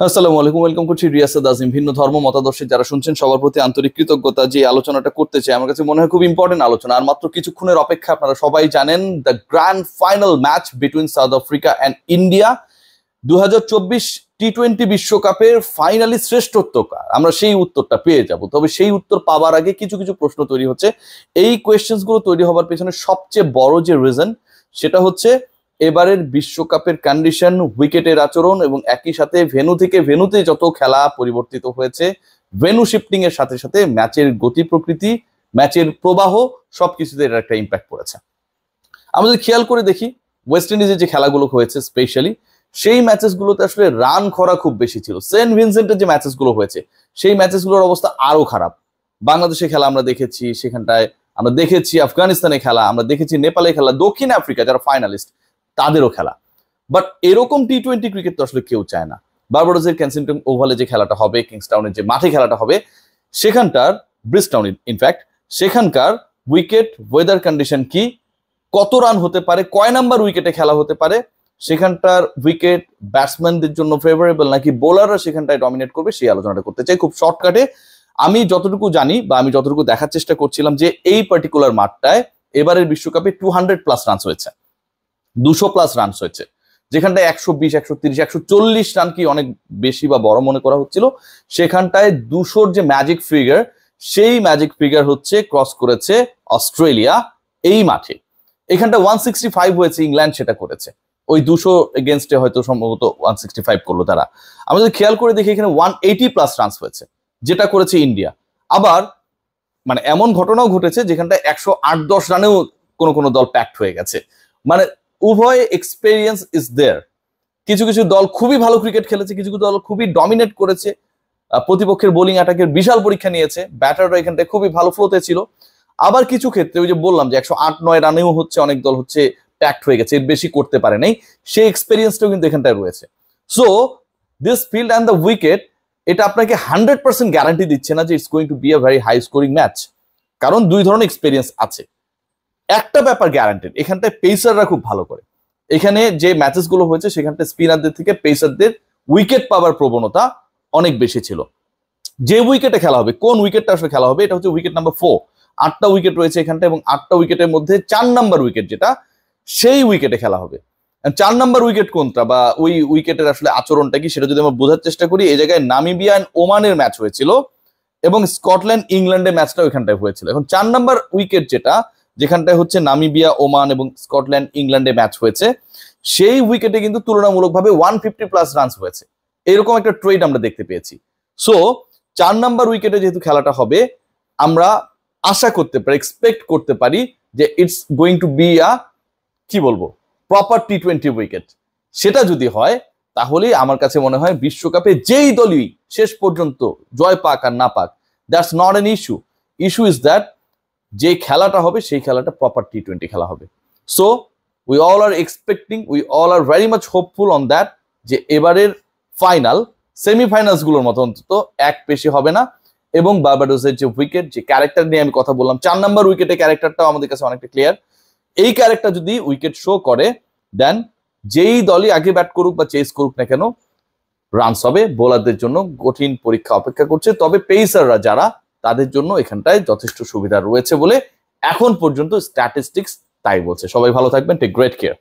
আসসালামু আলাইকুম, ওয়েলকাম করছি রিয়াসাদ আজিম। ভিন্ন ধর্ম মতাদর্শে যারা শুনছেন সবার প্রতি আন্তরিক কৃতজ্ঞতা। যে আলোচনাটা করতে চাই আমার কাছে মনে হয় খুব ইম্পর্টেন্ট আলোচনা। আর মাত্র কিছুক্ষণের অপেক্ষা, আপনারা সবাই জানেন the grand final match between south Africa and India. 2024 টি-20 বিশ্বকাপের ফাইনালি শ্রেষ্ঠত্ব কার, আমরা সেই উত্তরটা পেয়ে যাব। তবে সেই উত্তর পাওয়ার আগে কিছু কিছু প্রশ্ন তৈরি হচ্ছে। এই কোয়েশ্চেন্স গুলো তৈরি হবার পেছনে সবচেয়ে বড় যে রিজন, সেটা হচ্ছে এবারের বিশ্বকাপের কন্ডিশন, উইকেটের আচরণ এবং একই সাথে ভেন্যু থেকে ভেন্যুতে যত খেলা পরিবর্তিত হয়েছে, ভেন্যু শিফটিং এর সাথে সাথে ম্যাচের গতি প্রকৃতি, ম্যাচের প্রবাহ সবকিছুতে এর একটা ইম্প্যাক্ট পড়েছে। আমাদের খেয়াল করে দেখি ওয়েস্ট ইন্ডিজের যে খেলাগুলো হয়েছে স্পেশালি, সেই ম্যাচেসগুলোতে আসলে রান খরা খুব বেশি ছিল। সেন্ট ভিনসেন্টের যে ম্যাচেসগুলো হয়েছে সেই ম্যাচেসগুলোর অবস্থা আরো খারাপ। বাংলাদেশে খেলা আমরা দেখেছি, সেখানটায় আমরা দেখেছি আফগানিস্তানে খেলা, আমরা দেখেছি নেপালে খেলা, দক্ষিণ আফ্রিকা যারা ফাইনালিস্ট তাদেরও খেলা। বাট এরকম টি-20 ক্রিকেট তো আসলে কেউ চায় না। বার্বাডোসের কেনসিংটন ওভালে যে খেলাটা হবে, কিংস্টাউনের যে মাঠে খেলাটা হবে, সেখানটার ব্রিজটাউন ইনফ্যাক্ট, সেখানকার উইকেট, ওয়েদার কন্ডিশন কি, কত রান হতে পারে, কয় নাম্বার উইকেটে খেলা হতে পারে, সেখানটার উইকেট ব্যাটসম্যানদের জন্য ফেভারেবল নাকি বোলাররা সেখানটায় ডমিনেট করবে, সেই আলোচনাটা করতে চাই খুব শর্টকাটে। আমি যতটুকু জানি বা আমি যতটুকু দেখার চেষ্টা করছিলাম যে এই পার্টিকুলার মাঠটায় এবারের বিশ্বকাপে 200+ রানস হয়েছে, 200+ রানস হয়েছে, যেখানটায় 120, 130, 140 রান কি অনেক বেশি বা বড় মনে করা হচ্ছিল, সেখানটায় 200-র যে ম্যাজিক ফিগার, সেই ম্যাজিক ফিগার হচ্ছে ক্রস করেছে অস্ট্রেলিয়া এই মাঠে। এখানটা 165 হয়েছে, ইংল্যান্ড সেটা করেছে। ওই 200 এগেনস্টে হয়তো সম্ভবত 165 করলো তারা। আমাদের খেয়াল করে দেখি এখানে 180+ রানস হয়েছে, যেটা করেছে ইন্ডিয়া। আবার মানে এমন ঘটনাও ঘটেছে যেখানটায় 108-10 রানেও কোনো কোনো দল প্যাকড হয়ে গেছে। মানে উভয় এক্সপেরিয়েন্স ইজ দেয়ার। কিছু কিছু দল খুবই ভালো ক্রিকেট খেলেছে, কিছু কিছু দল খুবই ডমিনেট করেছে, প্রতিপক্ষের বোলিং অ্যাটাকের বিশাল পরীক্ষা নিয়েছে, ব্যাটাররা এখানটায় খুবই ভালো ফ্লোতে ছিল। আবার কিছু ক্ষেত্রে ওই যে বললাম যে 108-9 রানেও হচ্ছে অনেক দল হচ্ছে প্যাকড হয়ে গেছে, এর বেশি করতে পারে নাই, সেই এক্সপেরিয়েন্সটাও কিন্তু এখানটায় রয়েছে। So this field and the wicket, এটা আপনাকে 100% গ্যারান্টি দিচ্ছে না যে it's going to be a very high scoring match, কারণ দুই ধরনের এক্সপেরিয়েন্স আছে। একটা ব্যাপার গ্যারান্টেড, এখানটায় পেসাররা খুব ভালো করে। এখানে যে ম্যাচেস গুলো হয়েছে সেখানটায় স্পিনারদের থেকে পেসারদের উইকেট পাওয়ার প্রবণতা অনেক বেশি ছিল। যে উইকেটে খেলা হবে, কোন উইকেটটা আসলে খেলা হবে, এটা হচ্ছে উইকেট নাম্বার 4। 8টা উইকেট রয়েছে এখানটা এবং 8টা উইকেটের মধ্যে 4 নাম্বার উইকেট যেটা, সেই উইকেটে খেলা হবে। 4 নাম্বার উইকেট কোনটা বা ওই উইকেটের আসলে আচরণটা কি, সেটা যদি আমরা বোঝার চেষ্টা করি, এই জায়গায় নামিবিয়া এন্ড ওমানের ম্যাচ হয়েছিল এবং স্কটল্যান্ড ইংল্যান্ডের ম্যাচটা ওইখানটায় হয়েছিল। এখন 4 নাম্বার উইকেট যেটা, যেখানটায় হচ্ছে নামিবিয়া, ওমান এবং স্কটল্যান্ড ইংল্যান্ডে ম্যাচ হয়েছে, সেই উইকেটে কিন্তু তুলনামূলকভাবে 150+ রানস হয়েছে। এরকম একটা ট্রেড আমরা দেখতে পেয়েছি। সো 4 নাম্বার উইকেটে যেহেতু খেলাটা হবে, আমরা আশা করতে পারি, এক্সপেক্ট করতে পারি যে ইটস গোয়িং টু বি আ, কি বলবো, প্রপার টি-20 উইকেট। সেটা যদি হয় তাহলে আমার কাছে মনে হয় বিশ্বকাপে যেই দলই শেষ পর্যন্ত জয় পাক আর না পাক, that's not an issue. Issue is that যে খেলাটা হবে সেই খেলাটা প্রপার টি-20 খেলা হবে। So we all R expecting, we all are very much hopeful on that যে এবারের ফাইনাল সেমিফাইনালস গুলোর মতো অন্তত এক পেশি হবে না। এবং বার্বাডোসের যে উইকেট, যে ক্যারেক্টার নিয়ে আমি কথা বললাম, 4 নাম্বার উইকেটে ক্যারেক্টারটাও আমাদের কাছে অনেকটা ক্লিয়ার। এই ক্যারেক্টার যদি উইকেট শো করে, দেন যেই দলই আগে ব্যাট করুক বা চেস করুক না কেন, রানস হবে। বোলারদের জন্য কঠিন পরীক্ষা অপেক্ষা করছে, তবে পেসাররা যারা, তাদের জন্য এখানটায় যথেষ্ট সুবিধা রয়েছে বলে এখন পর্যন্ত স্ট্যাটিস্টিক্স তাই বলছে। সবাই ভালো থাকবেন, টেক গ্রেট কেয়ার।